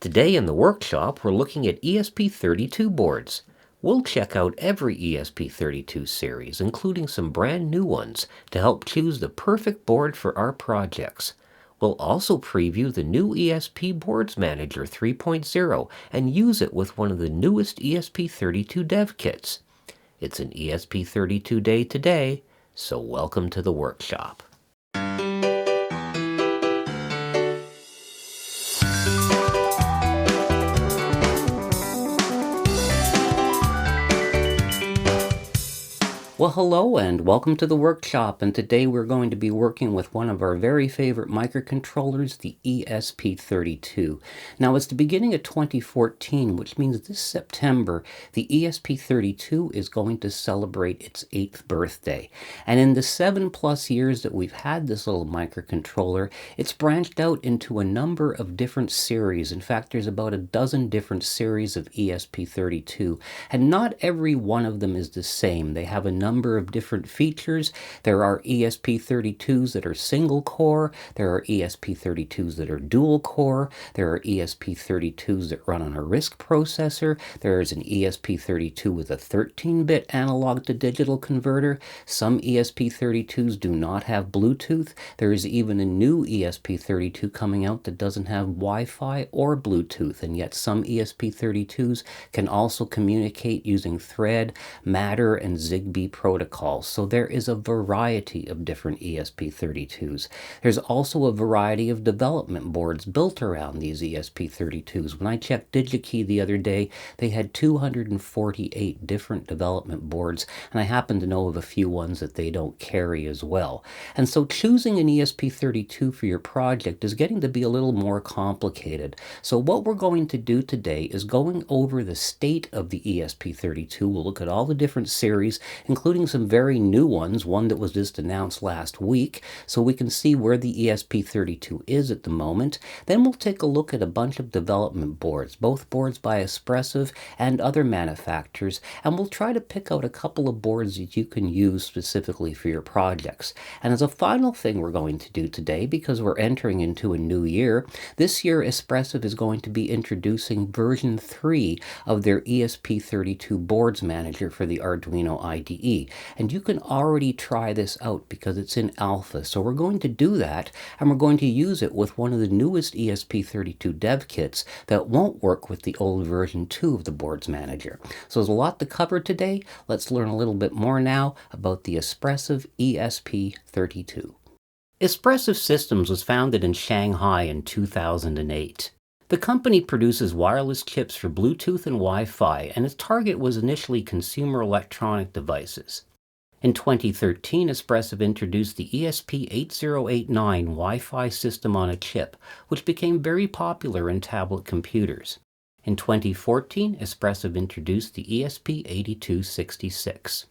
Today in the workshop, we're looking at ESP32 boards. We'll check out every ESP32 series, including some brand new ones, to help choose the perfect board for our projects. We'll also preview the new ESP Boards Manager 3.0 and use it with one of the newest ESP32 DevKits. It's an ESP32 day today, so welcome to the workshop. Well, hello and welcome to the workshop, and today we're going to be working with one of our very favorite microcontrollers, the ESP32. Now, it's the beginning of 2014, which means this September, the ESP32 is going to celebrate its 8th birthday. And in the 7+ years that we've had this little microcontroller, it's branched out into a number of different series. In fact, there's about a dozen different series of ESP32, and not every one of them is the same. They have a number of different features. There are ESP32s that are single core, there are ESP32s that are dual core, there are ESP32s that run on a RISC processor, there is an ESP32 with a 13-bit analog to digital converter, some ESP32s do not have Bluetooth, there is even a new ESP32 coming out that doesn't have Wi-Fi or Bluetooth, and yet some ESP32s can also communicate using Thread, Matter, and Zigbee protocols. So there is a variety of different ESP32s. There's also a variety of development boards built around these ESP32s. When I checked DigiKey the other day, they had 248 different development boards, and I happen to know of a few ones that they don't carry as well. And so choosing an ESP32 for your project is getting to be a little more complicated. So what we're going to do today is going over the state of the ESP32. We'll look at all the different series, including some very new ones, one that was just announced last week, so we can see where the ESP32 is at the moment. Then we'll take a look at a bunch of development boards, both boards by Espressif and other manufacturers, and we'll try to pick out a couple of boards that you can use specifically for your projects. And as a final thing we're going to do today, because we're entering into a new year, this year Espressif is going to be introducing version 3 of their ESP32 Boards Manager for the Arduino IDE. And you can already try this out because it's in alpha. So we're going to do that, and we're going to use it with one of the newest ESP32 DevKits that won't work with the old version 2 of the Boards Manager. So there's a lot to cover today. Let's learn a little bit more now about the Espressif ESP32. Espressif Systems was founded in Shanghai in 2008. The company produces wireless chips for Bluetooth and Wi-Fi, and its target was initially consumer electronic devices. In 2013, Espressif introduced the ESP8089 Wi-Fi system on a chip, which became very popular in tablet computers. In 2014, Espressif introduced the ESP82-C6.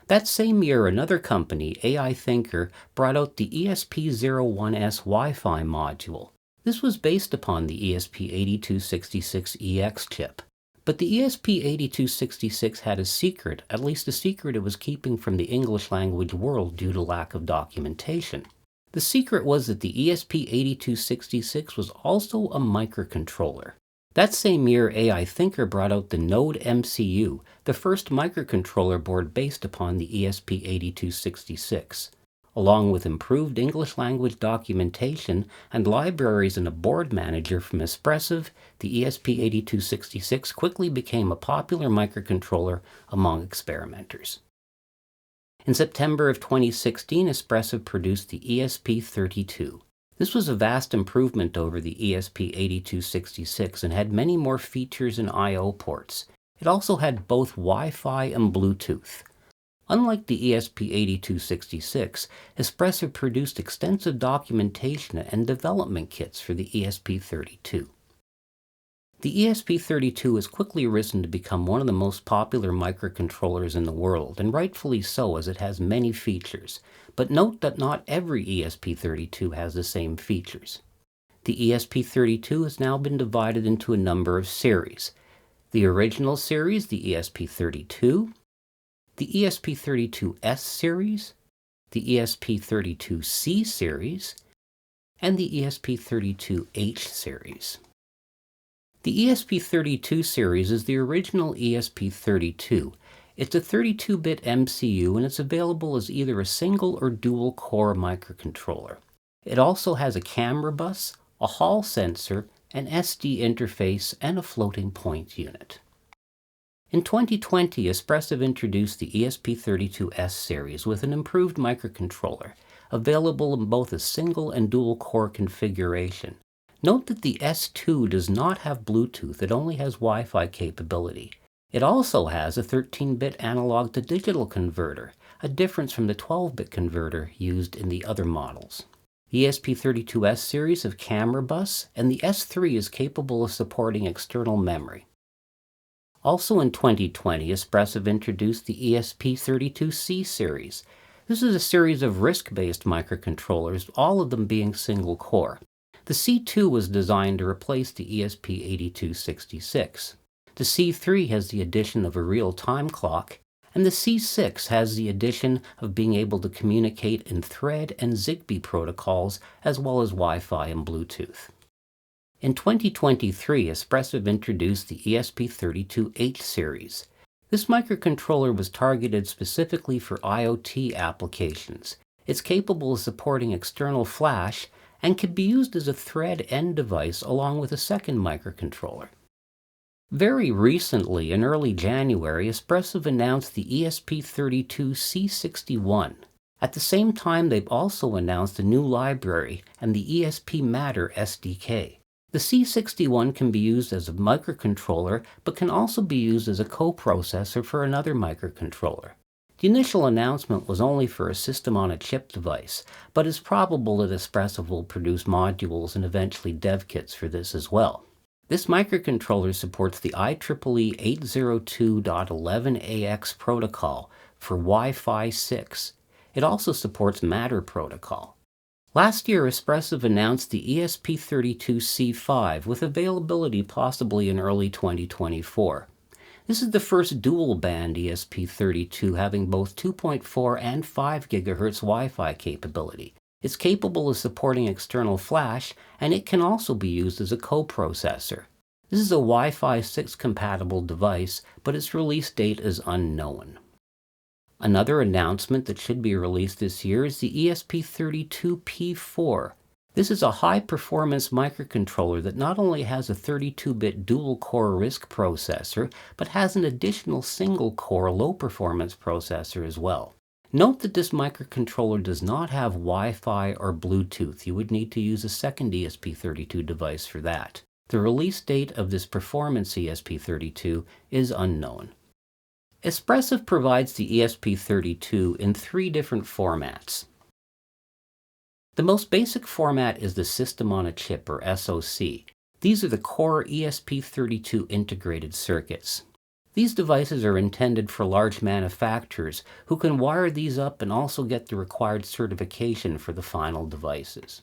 That same year, another company, AI Thinker, brought out the ESP01S Wi-Fi module. This was based upon the ESP8266EX chip. But the ESP8266 had a secret, at least a secret it was keeping from the English language world due to lack of documentation. The secret was that the ESP8266 was also a microcontroller. That same year, AI Thinker brought out the Node MCU, the first microcontroller board based upon the ESP8266. Along with improved English language documentation and libraries and a board manager from Espressif, the ESP8266 quickly became a popular microcontroller among experimenters. In September of 2016, Espressif produced the ESP32. This was a vast improvement over the ESP8266 and had many more features and I/O ports. It also had both Wi-Fi and Bluetooth. Unlike the ESP8266, Espressif produced extensive documentation and development kits for the ESP32. The ESP32 has quickly risen to become one of the most popular microcontrollers in the world, and rightfully so, as it has many features. But note that not every ESP32 has the same features. The ESP32 has now been divided into a number of series. The original series, the ESP32, the ESP32-S series, the ESP32-C series, and the ESP32H series. The ESP32 series is the original ESP32. It's a 32-bit MCU and it's available as either a single or dual core microcontroller. It also has a camera bus, a Hall sensor, an SD interface, and a floating point unit. In 2020, Espressif introduced the ESP32-S series with an improved microcontroller, available in both a single and dual core configuration. Note that the S2 does not have Bluetooth, it only has Wi-Fi capability. It also has a 13-bit analog to digital converter, a difference from the 12-bit converter used in the other models. The ESP32-S series have camera bus, and the S3 is capable of supporting external memory. Also in 2020, Espressif introduced the ESP32-C series. This is a series of RISC-based microcontrollers, all of them being single-core. The C2 was designed to replace the ESP32-66. The C3 has the addition of a real-time clock, and the C6 has the addition of being able to communicate in Thread and Zigbee protocols, as well as Wi-Fi and Bluetooth. In 2023, Espressif introduced the ESP32H series. This microcontroller was targeted specifically for IoT applications. It's capable of supporting external flash and can be used as a Thread end device along with a second microcontroller. Very recently, in early January, Espressif announced the ESP32-C61. At the same time, they've also announced a new library and the ESP Matter SDK. The C61 can be used as a microcontroller, but can also be used as a coprocessor for another microcontroller. The initial announcement was only for a system-on-a-chip device, but it's probable that Espressif will produce modules and eventually DevKits for this as well. This microcontroller supports the IEEE 802.11ax protocol for Wi-Fi 6. It also supports Matter protocol. Last year, Espressif announced the ESP32-C5 with availability possibly in early 2024. This is the first dual-band ESP32 having both 2.4 and 5 GHz Wi-Fi capability. It's capable of supporting external flash, and it can also be used as a coprocessor. This is a Wi-Fi 6 compatible device, but its release date is unknown. Another announcement that should be released this year is the ESP32P4. This is a high-performance microcontroller that not only has a 32-bit dual-core RISC processor, but has an additional single-core low-performance processor as well. Note that this microcontroller does not have Wi-Fi or Bluetooth. You would need to use a second ESP32 device for that. The release date of this performance ESP32 is unknown. Espressif provides the ESP32 in 3 different formats. The most basic format is the System-on-a-Chip, or SoC. These are the core ESP32 integrated circuits. These devices are intended for large manufacturers who can wire these up and also get the required certification for the final devices.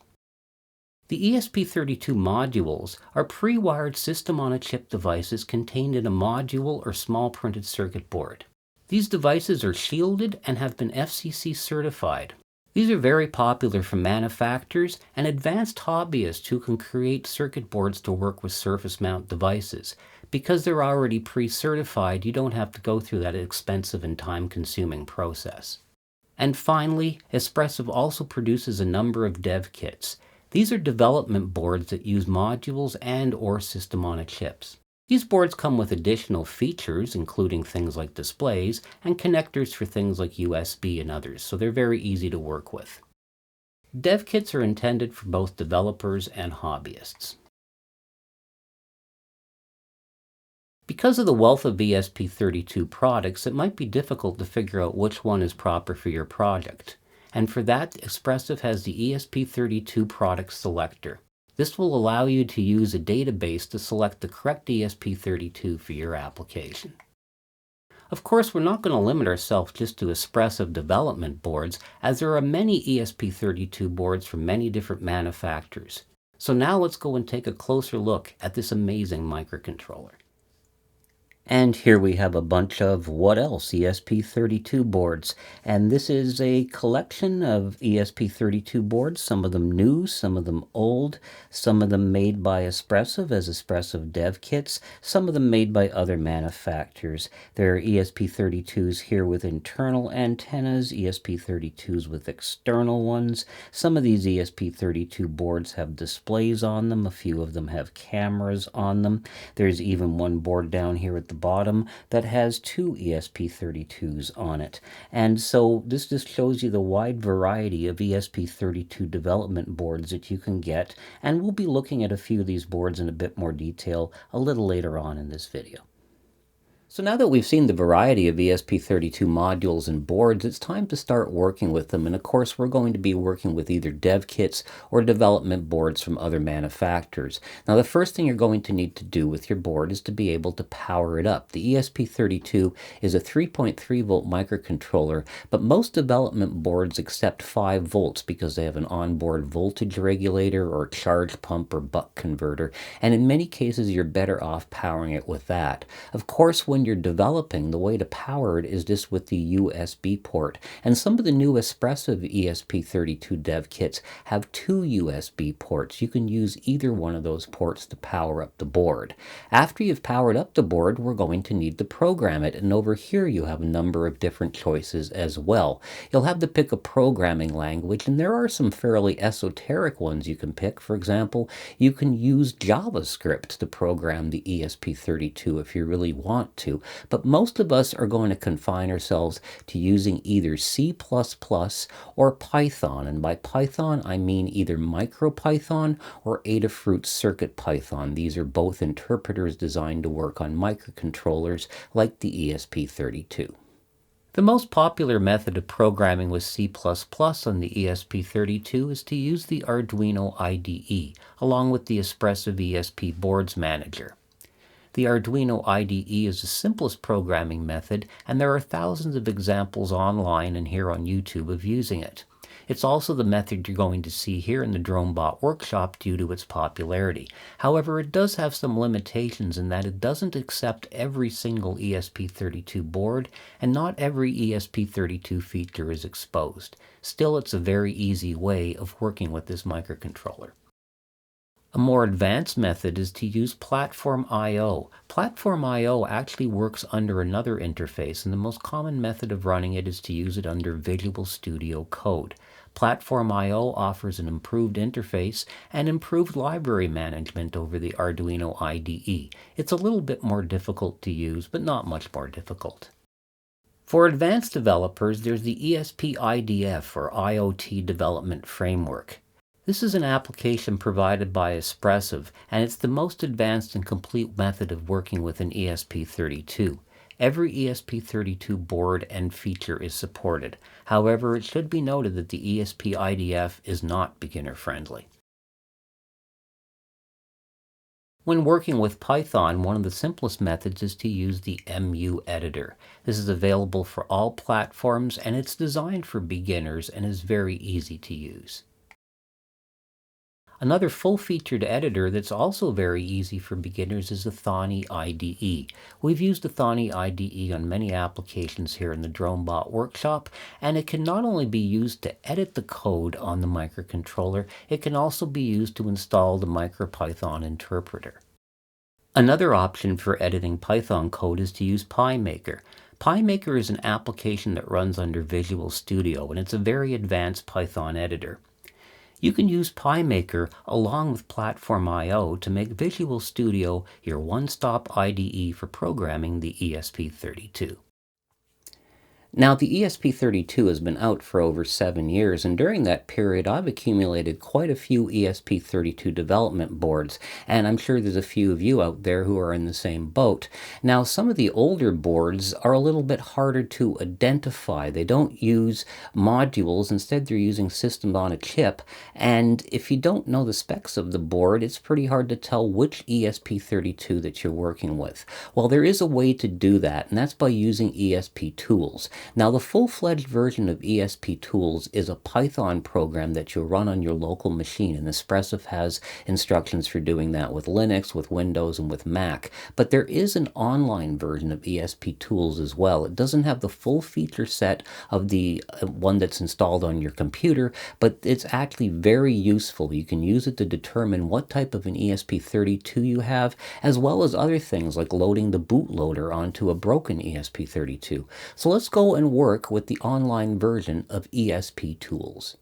The ESP32 modules are pre-wired system-on-a-chip devices contained in a module or small printed circuit board. These devices are shielded and have been FCC certified. These are very popular for manufacturers and advanced hobbyists who can create circuit boards to work with surface mount devices. Because they're already pre-certified, you don't have to go through that expensive and time-consuming process. And finally, Espressif also produces a number of DevKits. These are development boards that use modules and/or system-on-a-chips. These boards come with additional features, including things like displays and connectors for things like USB and others, so they're very easy to work with. DevKits are intended for both developers and hobbyists. Because of the wealth of ESP32 products, it might be difficult to figure out which one is proper for your project. And for that, Espressif has the ESP32 product selector. This will allow you to use a database to select the correct ESP32 for your application. Of course, we're not going to limit ourselves just to Espressif development boards, as there are many ESP32 boards from many different manufacturers. So now let's go and take a closer look at this amazing microcontroller. And here we have a bunch of what else? ESP32 boards. And this is a collection of ESP32 boards, some of them new, some of them old, some of them made by Espressif as Espressif DevKits, some of them made by other manufacturers. There are ESP32s here with internal antennas, ESP32s with external ones. Some of these ESP32 boards have displays on them, a few of them have cameras on them. There's even one board down here at the bottom that has two ESP32s on it. And so this just shows you the wide variety of ESP32 development boards that you can get, and we'll be looking at a few of these boards in a bit more detail a little later on in this video. So now that we've seen the variety of ESP32 modules and boards, it's time to start working with them. And of course, we're going to be working with either dev kits or development boards from other manufacturers. Now, the first thing you're going to need to do with your board is to be able to power it up. The ESP32 is a 3.3 volt microcontroller, but most development boards accept 5 volts because they have an onboard voltage regulator or charge pump or buck converter. And in many cases, you're better off powering it with that. Of course, when you're developing, the way to power it is just with the USB port. And some of the new Espressif ESP32 dev kits have 2 USB ports. You can use either one of those ports to power up the board. After you've powered up the board, we're going to need to program it. And over here, you have a number of different choices as well. You'll have to pick a programming language, and there are some fairly esoteric ones you can pick. For example, you can use JavaScript to program the ESP32 if you really want to. But most of us are going to confine ourselves to using either C++ or Python. And by Python, I mean either MicroPython or Adafruit CircuitPython. These are both interpreters designed to work on microcontrollers like the ESP32. The most popular method of programming with C++ on the ESP32 is to use the Arduino IDE, along with the Espressif ESP Boards Manager. The Arduino IDE is the simplest programming method, and there are thousands of examples online and here on YouTube of using it. It's also the method you're going to see here in the DroneBot workshop due to its popularity. However, it does have some limitations in that it doesn't accept every single ESP32 board, and not every ESP32 feature is exposed. Still, it's a very easy way of working with this microcontroller. A more advanced method is to use Platform I/O. Platform I/O actually works under another interface, and the most common method of running it is to use it under Visual Studio Code. Platform I/O offers an improved interface and improved library management over the Arduino IDE. It's a little bit more difficult to use, but not much more difficult. For advanced developers, there's the ESP IDF, or IoT Development Framework. This is an application provided by Espressif, and it's the most advanced and complete method of working with an ESP32. Every ESP32 board and feature is supported. However, it should be noted that the ESP IDF is not beginner-friendly. When working with Python, one of the simplest methods is to use the MU editor. This is available for all platforms, and it's designed for beginners and is very easy to use. Another full-featured editor that's also very easy for beginners is the Thonny IDE. We've used the Thonny IDE on many applications here in the DroneBot workshop, and it can not only be used to edit the code on the microcontroller, it can also be used to install the MicroPython interpreter. Another option for editing Python code is to use PyMaker. PyMaker is an application that runs under Visual Studio, and it's a very advanced Python editor. You can use PyMaker along with Platform I/O to make Visual Studio your one-stop IDE for programming the ESP32. Now, the ESP32 has been out for over 7 years, and during that period, I've accumulated quite a few ESP32 development boards, and I'm sure there's a few of you out there who are in the same boat. Now, some of the older boards are a little bit harder to identify. They don't use modules. Instead, they're using systems on a chip, and if you don't know the specs of the board, it's pretty hard to tell which ESP32 that you're working with. Well, there is a way to do that, and that's by using ESP tools. Now, the full-fledged version of ESP Tools is a Python program that you run on your local machine, and Espressif has instructions for doing that with Linux, with Windows, and with Mac. But there is an online version of ESP Tools as well. It doesn't have the full feature set of the one that's installed on your computer, but it's actually very useful. You can use it to determine what type of an ESP32 you have, as well as other things like loading the bootloader onto a broken ESP32. So let's go and work with the online version of ESP Tools.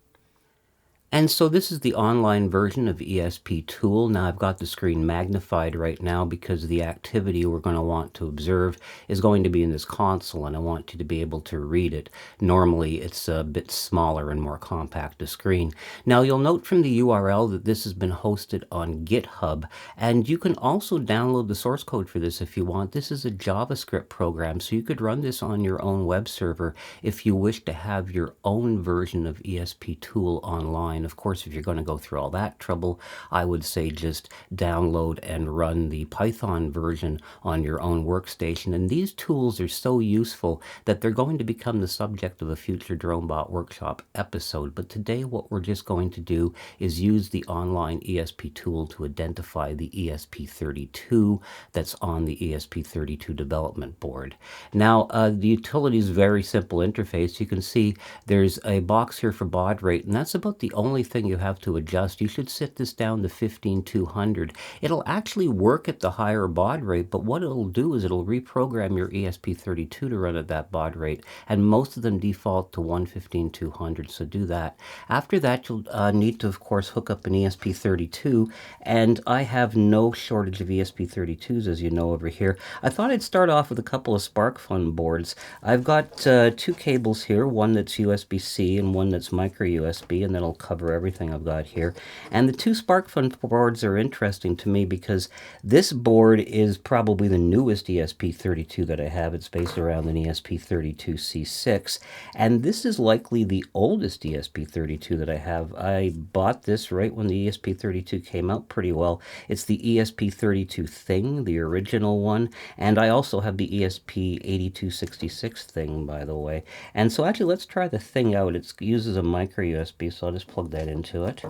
And so this is the online version of ESP Tool. Now I've got the screen magnified right now because the activity we're going to want to observe is going to be in this console, and I want you to be able to read it. Normally it's a bit smaller and more compact a screen. Now you'll note from the URL that this has been hosted on GitHub, and you can also download the source code for this if you want. This is a JavaScript program, so you could run this on your own web server if you wish to have your own version of ESP Tool online. Of course, if you're going to go through all that trouble, I would say just download and run the Python version on your own workstation. And these tools are so useful that they're going to become the subject of a future DroneBot workshop episode. But today what we're just going to do is use the online ESP tool to identify the ESP32 that's on the ESP32 development board. Now, the utility is very simple interface. You can see there's a box here for baud rate, and that's about the only thing you have to adjust. You should set this down to 15200. It'll actually work at the higher baud rate, but what it'll do is it'll reprogram your ESP32 to run at that baud rate, and most of them default to 15200, so do that. After that, you'll need to, of course, hook up an ESP32, and I have no shortage of ESP32s, as you know, over here. I thought I'd start off with a couple of SparkFun boards. I've got two cables here, one that's USB-C and one that's micro USB, and that'll cover everything I've got here. And the two SparkFun boards are interesting to me because this board is probably the newest ESP32 that I have. It's based around an ESP32-C6, and this is likely the oldest ESP32 that I have. I bought this right when the ESP32 came out pretty well. It's the ESP32 thing, the original one, and I also have the ESP82-66 thing, by the way. And so actually let's try the thing out. It uses a micro USB, so I'll just plug that into it.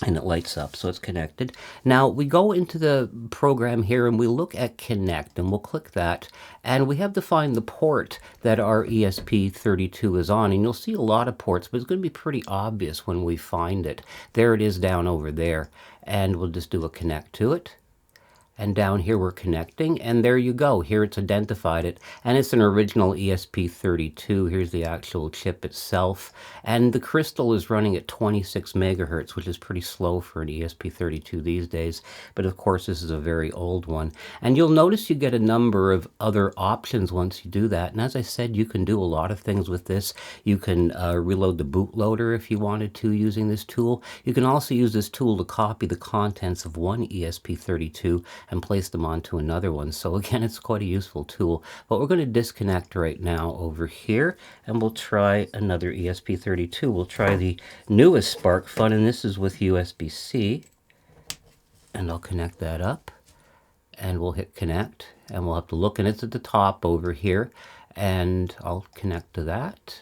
And it lights up, so it's connected. Now we go into the program here and we look at connect, and we'll click that, and we have to find the port that our ESP32 is on, and you'll see a lot of ports, but it's going to be pretty obvious when we find it. There it is down over there, and we'll just do a connect to it. And down here we're connecting, and there you go. Here it's identified it, and it's an original ESP32. Here's the actual chip itself, and the crystal is running at 26 megahertz, which is pretty slow for an ESP32 these days, but of course this is a very old one. And you'll notice you get a number of other options once you do that, and as I said, you can do a lot of things with this. You can reload the bootloader if you wanted to using this tool. You can also use this tool to copy the contents of one ESP32 and place them onto another one. So again, it's quite a useful tool. But we're going to disconnect right now over here, and we'll try another ESP32. We'll try the newest SparkFun, and this is with USB-C. And I'll connect that up, and we'll hit connect, and we'll have to look, and it's at the top over here, and I'll connect to that.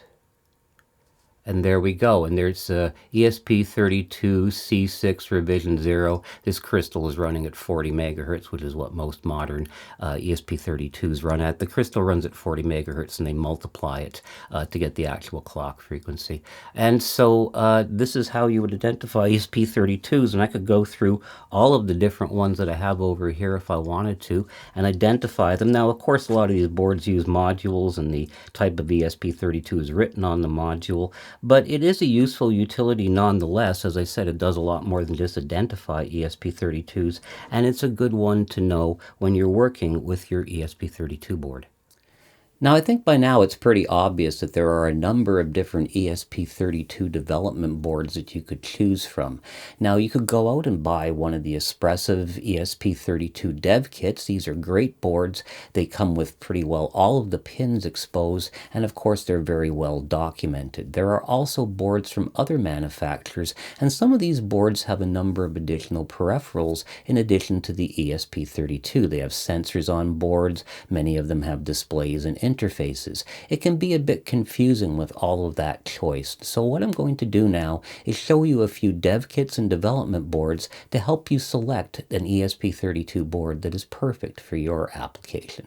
And there we go, and there's ESP32-C6 revision 0. This crystal is running at 40 megahertz, which is what most modern ESP32s run at. The crystal runs at 40 megahertz, and they multiply it to get the actual clock frequency. And so this is how you would identify ESP32s, and I could go through all of the different ones that I have over here if I wanted to, and identify them. Now, of course, a lot of these boards use modules, and the type of ESP32 is written on the module. But it is a useful utility nonetheless. As I said, it does a lot more than just identify ESP32s, and it's a good one to know when you're working with your ESP32 board. Now, I think by now it's pretty obvious that there are a number of different ESP32 development boards that you could choose from. Now, you could go out and buy one of the Espressif ESP32 DevKits. These are great boards. They come with pretty well all of the pins exposed, and of course they're very well documented. There are also boards from other manufacturers, and some of these boards have a number of additional peripherals in addition to the ESP32. They have sensors on boards, many of them have displays and interfaces. It can be a bit confusing with all of that choice. So what I'm going to do now is show you a few dev kits and development boards to help you select an ESP32 board that is perfect for your application.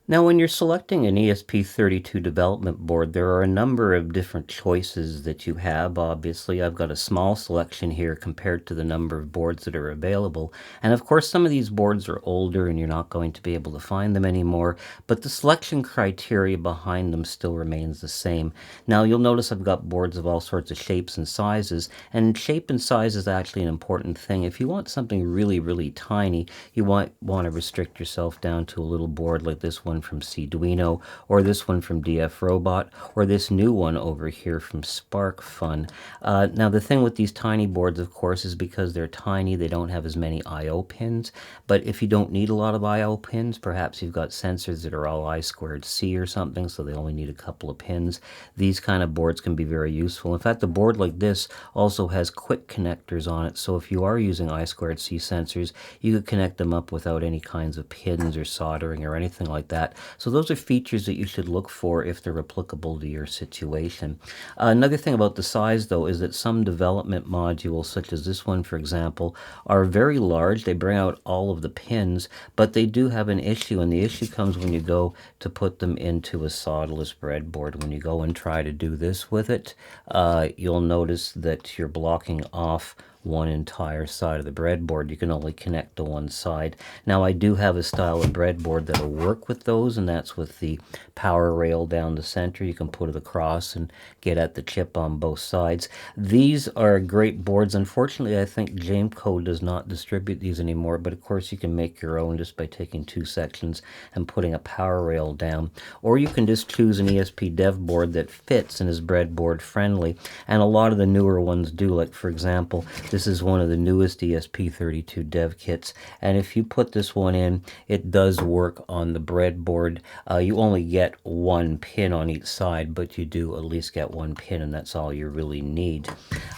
Now, when you're selecting an ESP32 development board, there are a number of different choices that you have. Obviously, I've got a small selection here compared to the number of boards that are available. And of course, some of these boards are older and you're not going to be able to find them anymore, but the selection criteria behind them still remains the same. Now, you'll notice I've got boards of all sorts of shapes and sizes, and shape and size is actually an important thing. If you want something really, really tiny, you want to restrict yourself down to a little board like this one from Arduino, or this one from DFRobot, or this new one over here from SparkFun. Now the thing with these tiny boards, of course, is because they're tiny, they don't have as many I/O pins. But if you don't need a lot of I/O pins, perhaps you've got sensors that are all I2C or something, so they only need a couple of pins. These kind of boards can be very useful. In fact, a board like this also has quick connectors on it, so if you are using I2C sensors, you could connect them up without any kinds of pins or soldering or anything like that. So those are features that you should look for if they're applicable to your situation. Another thing about the size, though, is that some development modules, such as this one, for example, are very large. They bring out all of the pins, but they do have an issue, and the issue comes when you go to put them into a solderless breadboard. When you go and try to do this with it, you'll notice that you're blocking off one entire side of the breadboard. You can only connect to one side. Now, I do have a style of breadboard that will work with those, and that's with the power rail down the center. You can put it across and get at the chip on both sides. These are great boards. Unfortunately, I think Jameco does not distribute these anymore, but of course you can make your own just by taking two sections and putting a power rail down. Or you can just choose an ESP dev board that fits and is breadboard friendly, and a lot of the newer ones do. Like, for example, this is one of the newest ESP32 DevKits, and if you put this one in, it does work on the breadboard. You only get one pin on each side, but you do at least get one pin, and that's all you really need.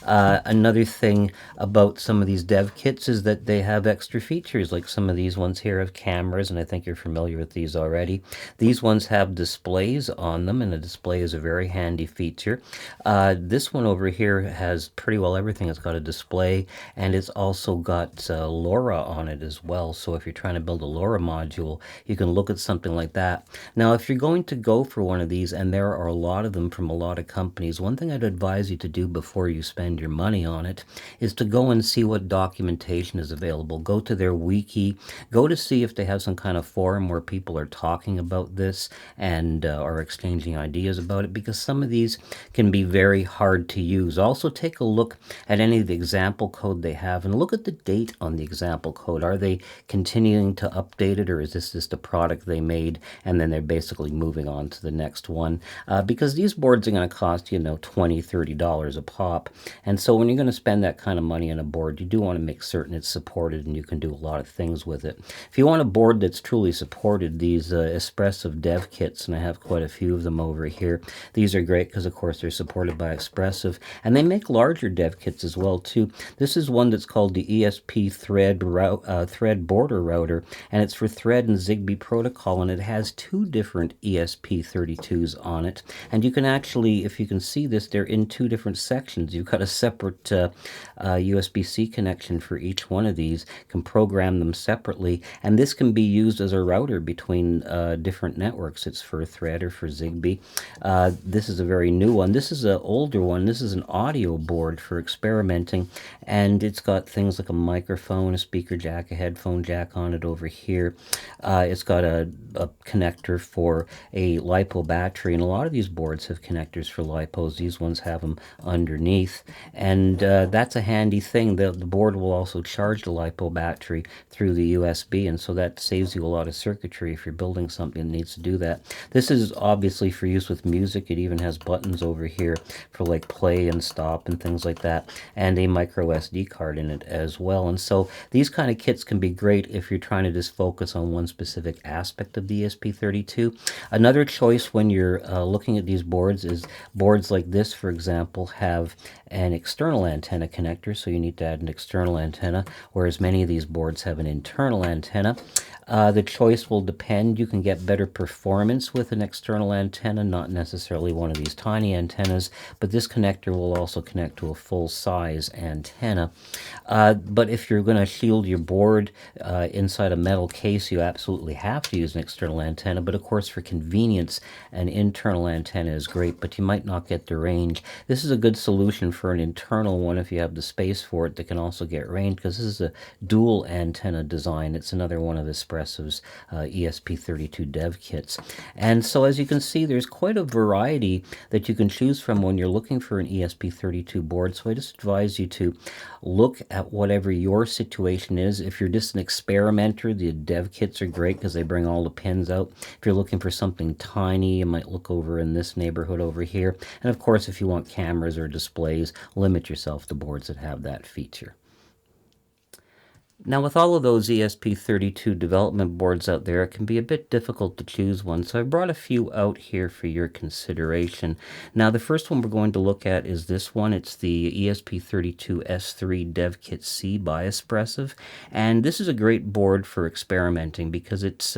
Another thing about some of these DevKits is that they have extra features, like some of these ones here have cameras, and I think you're familiar with these already. These ones have displays on them, and a display is a very handy feature. This one over here has pretty well everything. It's got a display, and it's also got LoRa on it as well. So if you're trying to build a LoRa module, you can look at something like that. Now, if you're going to go for one of these, and there are a lot of them from a lot of companies, one thing I'd advise you to do before you spend your money on it is to go and see what documentation is available. Go to their wiki, go to see if they have some kind of forum where people are talking about this and are exchanging ideas about it, because some of these can be very hard to use. Also, take a look at any of the example code they have and look at the date on the example code. Are they continuing to update it, or is this just a product they made and then they're basically moving on to the next one? Because these boards are going to cost, you know, $20, $30 a pop. And so when you're going to spend that kind of money on a board, you do want to make certain it's supported and you can do a lot of things with it. If you want a board that's truly supported, these Espressif DevKits, and I have quite a few of them over here, these are great because, of course, they're supported by Espressif, and they make larger DevKits as well, too. This is one that's called the ESP Thread Border Router, and it's for Thread and Zigbee protocol, and it has two different ESP32s on it. And you can actually, if you can see this, they're in two different sections. You've got a separate USB-C connection for each one of these, can program them separately, and this can be used as a router between different networks. It's for Thread or for Zigbee. This is a very new one. This is an older one. This is an audio board for experimenting, and it's got things like a microphone, a speaker jack, a headphone jack on it over here. It's got a connector for a LiPo battery, and a lot of these boards have connectors for LiPos. These ones have them underneath, and that's a handy thing. The board will also charge the LiPo battery through the USB, and so that saves you a lot of circuitry if you're building something that needs to do that. This is obviously for use with music. It even has buttons over here for like play and stop and things like that, and a micro micro SD card in it as well. And so these kind of kits can be great if you're trying to just focus on one specific aspect of the ESP32. Another choice when you're looking at these boards is boards like this, for example, have an external antenna connector, so you need to add an external antenna, whereas many of these boards have an internal antenna. The choice will depend. You can get better performance with an external antenna, not necessarily one of these tiny antennas, but this connector will also connect to a full-size antenna. But if you're going to shield your board inside a metal case, you absolutely have to use an external antenna. But of course, for convenience, an internal antenna is great, but you might not get the range. This is a good solution for an internal one if you have the space for it that can also get range, because this is a dual antenna design. It's another one of Espressif's ESP32 DevKits. And so as you can see, there's quite a variety that you can choose from when you're looking for an ESP32 board. So I just advise you to look at whatever your situation is. If you're just an experimenter, the DevKits are great because they bring all the pins out. If you're looking for something tiny, you might look over in this neighborhood over here. And of course, if you want cameras or displays, limit yourself to boards that have that feature. Now, with all of those ESP32 development boards out there, it can be a bit difficult to choose one, so I brought a few out here for your consideration. Now, the first one we're going to look at is this one. It's the ESP32-S3 DevKit C by Espressif, and this is a great board for experimenting because it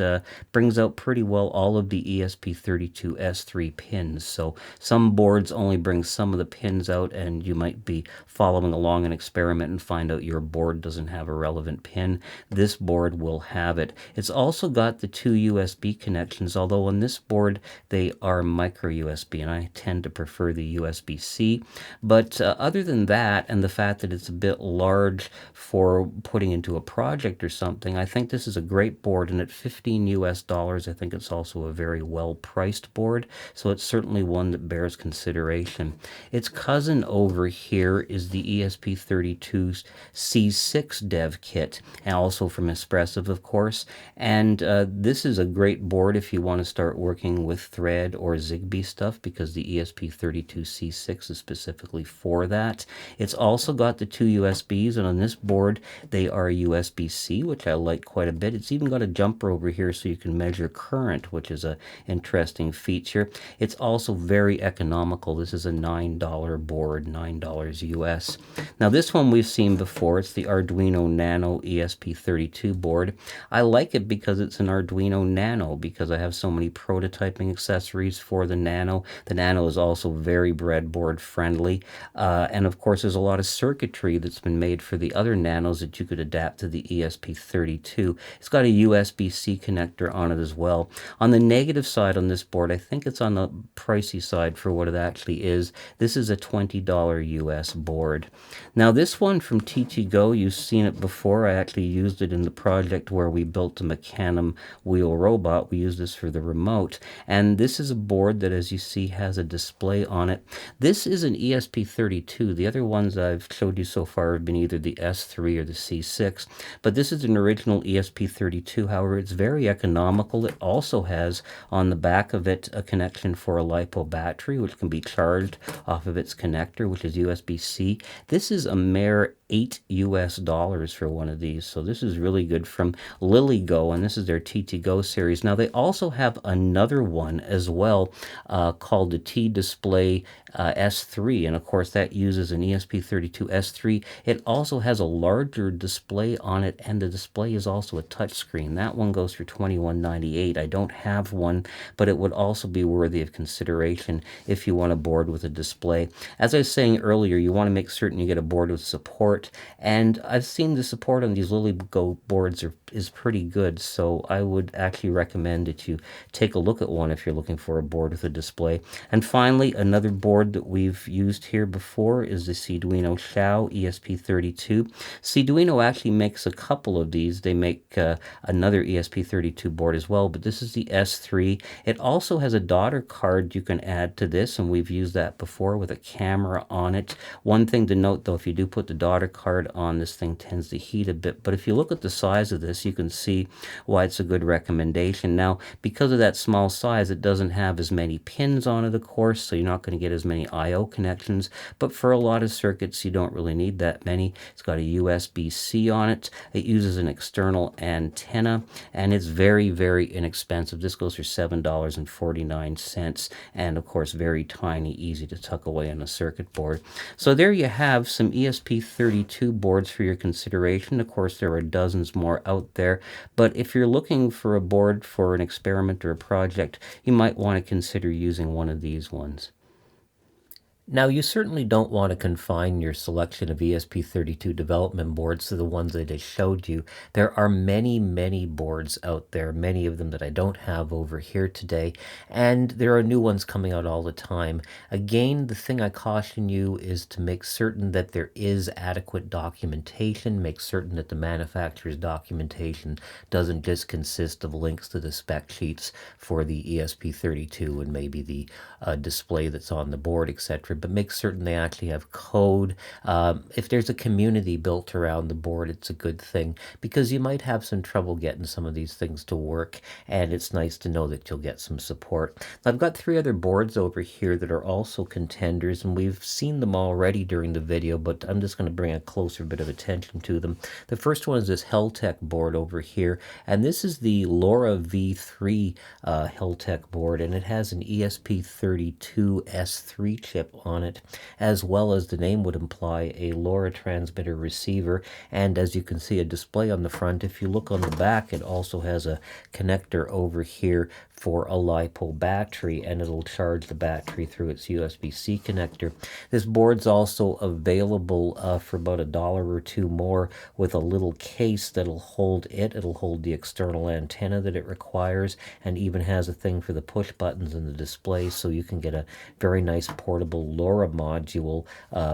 brings out pretty well all of the ESP32-S3 pins. So some boards only bring some of the pins out, and you might be following along an experiment and find out your board doesn't have a relevant pin. This board will have it. It's also got the two USB connections, although on this board they are micro USB, and I tend to prefer the USB-C. But other than that, and the fact that it's a bit large for putting into a project or something, I think this is a great board, and at $15 I think it's also a very well-priced board, so it's certainly one that bears consideration. Its cousin over here is the ESP32-C6 DevKit, and also from Espressif, of course. And this is a great board if you want to start working with Thread or Zigbee stuff, because the ESP32-C6 is specifically for that. It's also got the two USBs, and on this board they are USB-C, which I like quite a bit. It's even got a jumper over here so you can measure current, which is an interesting feature. It's also very economical. This is a $9 board, $9 US. Now this one we've seen before. It's the Arduino Nano ESP32 board. I like it because it's an Arduino Nano, because I have so many prototyping accessories for the Nano. The Nano is also very breadboard friendly, and of course there's a lot of circuitry that's been made for the other Nanos that you could adapt to the ESP32. It's got a USB-C connector on it as well. On the negative side on this board, I think it's on the pricey side for what it actually is. This is a $20 US board. Now this one from TTGo, you've seen it before. I actually used it in the project where we built a Mecanum wheel robot. We used this for the remote, and this is a board that, as you see, has a display on it. This is an ESP32. The other ones I've showed you so far have been either the S3 or the C6, but this is an original ESP32. However, it's very economical. It also has on the back of it a connection for a LiPo battery, which can be charged off of its connector, which is USB-C. This is a mere $8 US for one of these, so this is really good from LilyGo, and this is their TTGo series. Now they also have another one as well called the T-Display S3, and of course that uses an ESP32 S3. It also has a larger display on it, and the display is also a touch screen. That one goes for $21.98. I don't have one, but it would also be worthy of consideration if you want a board with a display. As I was saying earlier, you want to make certain you get a board with support, and I've seen the support on these LilyGo boards is pretty good, so I would actually recommend that you take a look at one if you're looking for a board with a display. And finally, another board that we've used here before is the Arduino Xiao ESP32. Arduino actually makes a couple of these. They make another ESP32 board as well, but this is the S3. It also has a daughter card you can add to this, and we've used that before with a camera on it. One thing to note though, if you do put the daughter card on, this thing tends to heat a bit, but if you look at the size of this, you can see why it's a good recommendation. Now, because of that small size, it doesn't have as many pins on it, of course, so you're not going to get as many many I/O connections, but for a lot of circuits you don't really need that many. It's got a USB-C on it. It uses an external antenna, and it's very, very inexpensive. This goes for $7.49, and of course very tiny, easy to tuck away on a circuit board. So there you have some ESP32 boards for your consideration. Of course, there are dozens more out there, but if you're looking for a board for an experiment or a project, you might want to consider using one of these ones. Now, you certainly don't want to confine your selection of ESP32 development boards to the ones that I showed you. There are many, many boards out there, many of them that I don't have over here today, and there are new ones coming out all the time. Again, the thing I caution you is to make certain that there is adequate documentation, make certain that the manufacturer's documentation doesn't just consist of links to the spec sheets for the ESP32 and maybe the display that's on the board, etc., but make certain they actually have code. If there's a community built around the board, it's a good thing, because you might have some trouble getting some of these things to work, and it's nice to know that you'll get some support. I've got 3 other boards over here that are also contenders, and we've seen them already during the video, but I'm just going to bring a closer bit of attention to them. The first one is this Heltec board over here, and this is the LoRa V3 Heltec board, and it has an ESP32-S3 chip on it, as well as the name would imply, a LoRa transmitter receiver, and as you can see, a display on the front. If you look on the back, it also has a connector over here for a LiPo battery, and it'll charge the battery through its USB-C connector. This board's also available for about $1 or $2 more, with a little case that'll hold it. It'll hold the external antenna that it requires, and even has a thing for the push buttons in the display, so you can get a very nice portable LoRa module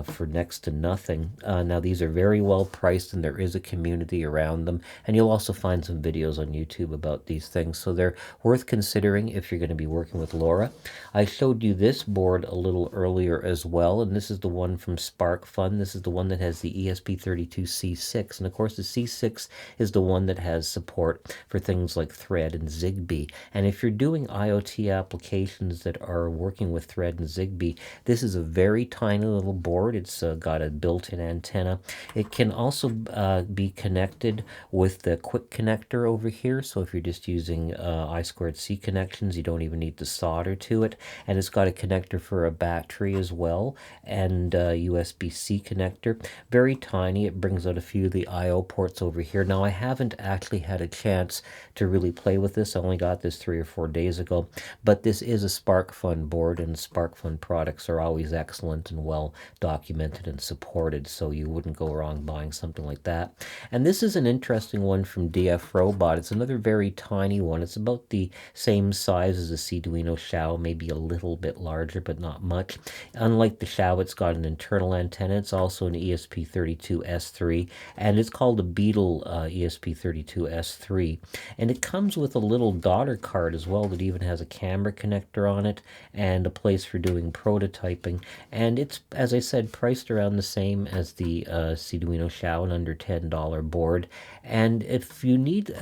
for next to nothing. Now, these are very well priced, and there is a community around them, and you'll also find some videos on YouTube about these things, so they're worth considering if you're going to be working with LoRa. I showed you this board a little earlier as well, and this is the one from SparkFun. This is the one that has the ESP32-C6, and of course the C6 is the one that has support for things like Thread and Zigbee. And if you're doing IoT applications that are working with Thread and Zigbee, this is a very tiny little board. It's got a built-in antenna. It can also be connected with the quick connector over here, so if you're just using I2C connections, you don't even need to solder to it. And it's got a connector for a battery as well, and a USB-C connector. Very tiny. It brings out a few of the I/O ports over here. Now, I haven't actually had a chance to really play with this. I only got this 3 or 4 days ago, but this is a SparkFun board, and SparkFun products are always excellent and well documented and supported, so you wouldn't go wrong buying something like that. And this is an interesting one from DFRobot. It's another very tiny one. It's about the same size as a Arduino Xiao, maybe a little bit larger, but not much. Unlike the Xiao, it's got an internal antenna. It's also an ESP32-S3, and it's called a Beetle ESP32-S3. And it comes with a little daughter card as well that even has a camera connector on it and a place for doing prototyping. And it's, as I said, priced around the same as the Arduino Xiao, an under $10 board. And if you need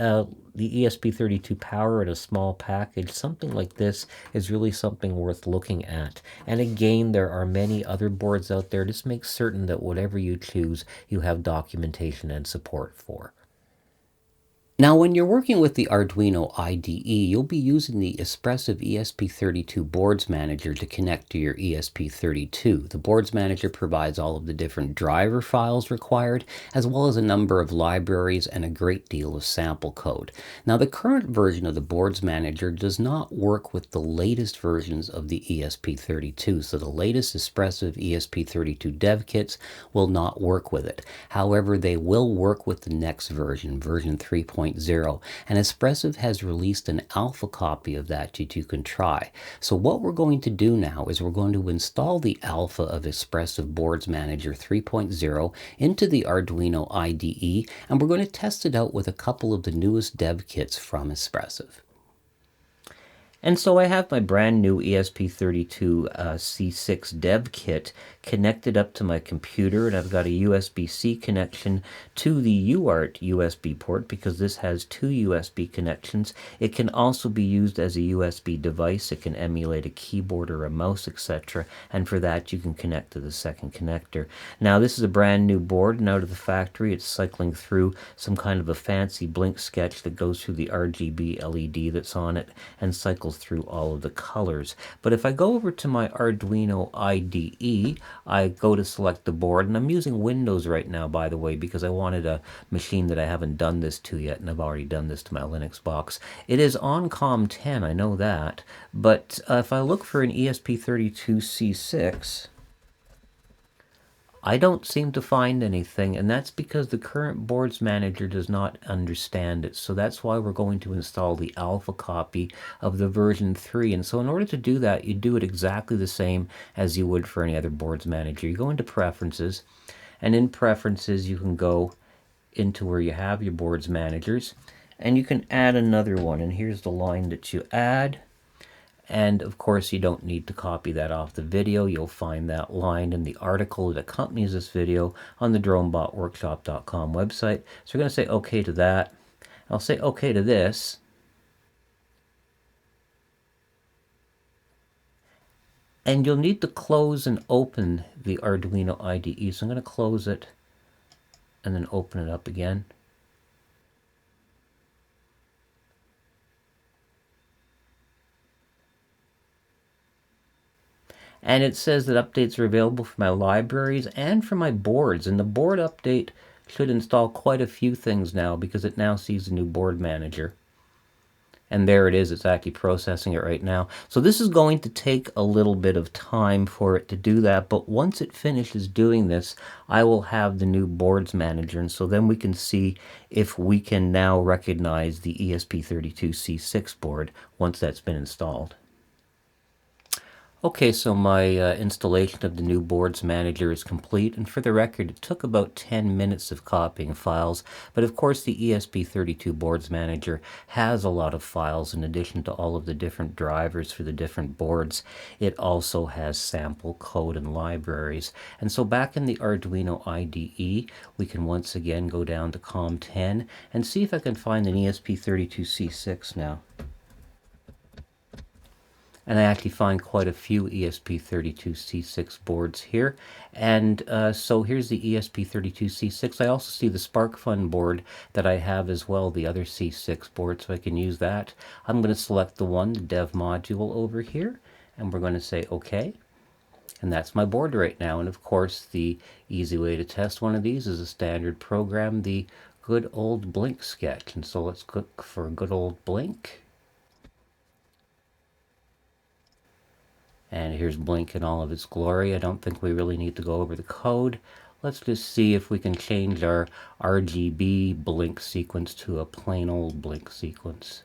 the ESP32 power in a small package, something like this is really something worth looking at. And again, there are many other boards out there. Just make certain that whatever you choose, you have documentation and support for. Now, when you're working with the Arduino IDE, you'll be using the Espressif ESP32 Boards Manager to connect to your ESP32. The Boards Manager provides all of the different driver files required, as well as a number of libraries and a great deal of sample code. Now, the current version of the Boards Manager does not work with the latest versions of the ESP32, so the latest Espressif ESP32 DevKits will not work with it. However, they will work with the next version, version 3.0. And Espressif has released an alpha copy of that that you can try. So what we're going to do now is we're going to install the alpha of Espressif Boards Manager 3.0 into the Arduino IDE, and we're going to test it out with a couple of the newest dev kits from Espressif. And so I have my brand new ESP32-C6 DevKit connected up to my computer, and I've got a USB-C connection to the UART USB port because this has two USB connections. It can also be used as a USB device. It can emulate a keyboard or a mouse, etc. And for that, you can connect to the second connector. Now, this is a brand new board, and out of the factory, it's cycling through some kind of a fancy blink sketch that goes through the RGB LED that's on it and cycles through all of the colors. But if I go over to my Arduino IDE, I go to select the board, and I'm using Windows right now, by the way, because I wanted a machine that I haven't done this to yet, and I've already done this to my Linux box. It is on COM10, I know that, but if I look for an ESP32-C6, I don't seem to find anything, and that's because the current Boards Manager does not understand it. So that's why we're going to install the alpha copy of the version 3. And so in order to do that, you do it exactly the same as you would for any other Boards Manager. You go into Preferences, and in Preferences, you can go into where you have your Boards Managers, and you can add another one. And here's the line that you add. And of course, you don't need to copy that off the video. You'll find that line in the article that accompanies this video on the DroneBotWorkshop.com website. So we're going to say OK to that. I'll say OK to this. And you'll need to close and open the Arduino IDE. So I'm going to close it and then open it up again. And it says that updates are available for my libraries and for my boards. And the board update should install quite a few things now because it now sees the new board manager. And there it is. It's actually processing it right now. So this is going to take a little bit of time for it to do that. But once it finishes doing this, I will have the new boards manager. And so then we can see if we can now recognize the ESP32-C6 board once that's been installed. Okay, so my installation of the new Boards Manager is complete, and for the record, it took about 10 minutes of copying files, but of course the ESP32 Boards Manager has a lot of files in addition to all of the different drivers for the different boards. It also has sample code and libraries. And so back in the Arduino IDE, we can once again go down to COM10 and see if I can find an ESP32-C6 now. And I actually find quite a few ESP32-C6 boards here. And so here's the ESP32-C6. I also see the SparkFun board that I have as well, the other C6 board, so I can use that. I'm going to select the one, the dev module over here, and we're going to say OK. And that's my board right now. And of course, the easy way to test one of these is a standard program, the good old blink sketch. And so let's click for good old blink. And here's Blink in all of its glory. I don't think we really need to go over the code. Let's just see if we can change our RGB blink sequence to a plain old blink sequence.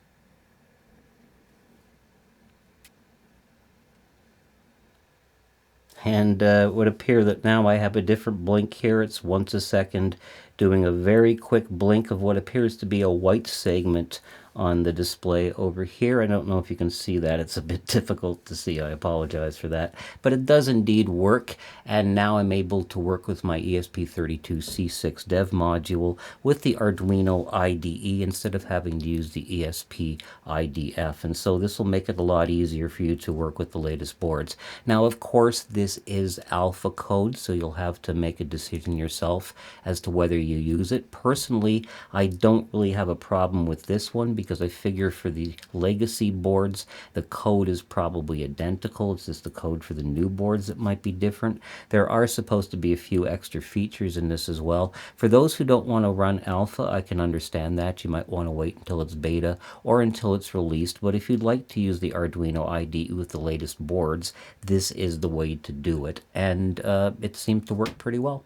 And it would appear that now I have a different blink here. It's once a second, doing a very quick blink of what appears to be a white segment on the display over here. I don't know if you can see that. It's a bit difficult to see. I apologize for that. But it does indeed work, and now I'm able to work with my ESP32-C6 dev module with the Arduino IDE instead of having to use the ESP IDF. And so this will make it a lot easier for you to work with the latest boards. Now, of course, this is alpha code, so you'll have to make a decision yourself as to whether you use it. Personally, I don't really have a problem with this one because I figure for the legacy boards, the code is probably identical. It's just the code for the new boards that might be different. There are supposed to be a few extra features in this as well. For those who don't want to run alpha, I can understand that. You might want to wait until it's beta or until it's released. But if you'd like to use the Arduino IDE with the latest boards, this is the way to do it. And it seems to work pretty well.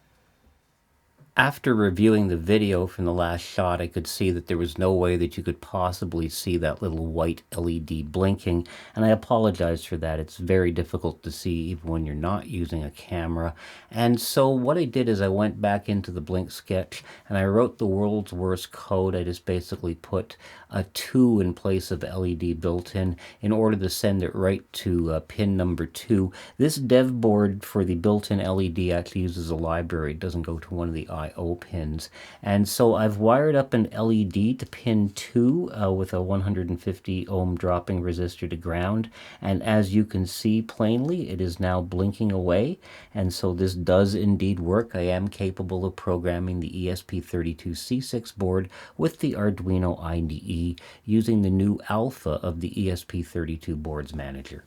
After reviewing the video from the last shot, I could see that there was no way that you could possibly see that little white LED blinking, and I apologize for that. It's very difficult to see even when you're not using a camera. And so what I did is I went back into the Blink sketch and I wrote the world's worst code. I just basically put a 2 in place of LED built in order to send it right to pin number 2. This dev board for the built-in LED actually uses a library. It doesn't go to one of the I/O pins. And so I've wired up an LED to pin 2 with a 150 ohm dropping resistor to ground. And as you can see plainly, it is now blinking away. And so this does indeed work. I am capable of programming the ESP32-C6 board with the Arduino IDE using the new alpha of the ESP32 Boards Manager.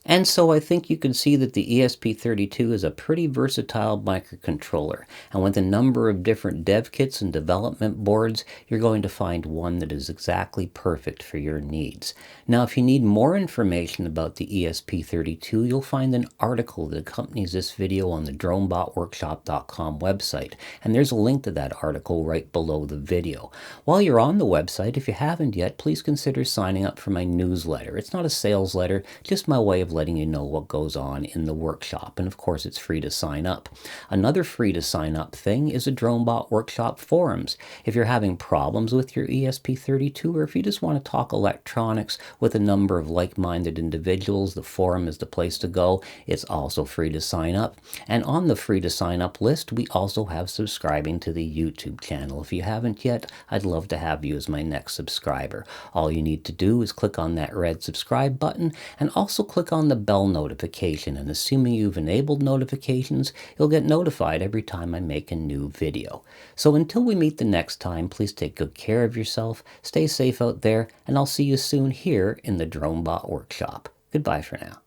And so I think you can see that the ESP32 is a pretty versatile microcontroller. And with a number of different dev kits and development boards, you're going to find one that is exactly perfect for your needs. Now, if you need more information about the ESP32, you'll find an article that accompanies this video on the DroneBotWorkshop.com website. And there's a link to that article right below the video. While you're on the website, if you haven't yet, please consider signing up for my newsletter. It's not a sales letter, just my way of letting you know what goes on in the workshop. And of course, it's free to sign up. Another free to sign up thing is a DroneBot Workshop forums. If you're having problems with your ESP32, or if you just want to talk electronics with a number of like-minded individuals, the forum is the place to go. It's also free to sign up. And on the free to sign up list, we also have subscribing to the YouTube channel. If you haven't yet, I'd love to have you as my next subscriber. All you need to do is click on that red subscribe button and also click on the bell notification, and assuming you've enabled notifications, you'll get notified every time I make a new video. So until we meet the next time, please take good care of yourself, stay safe out there, and I'll see you soon here in the DroneBot Workshop. Goodbye for now.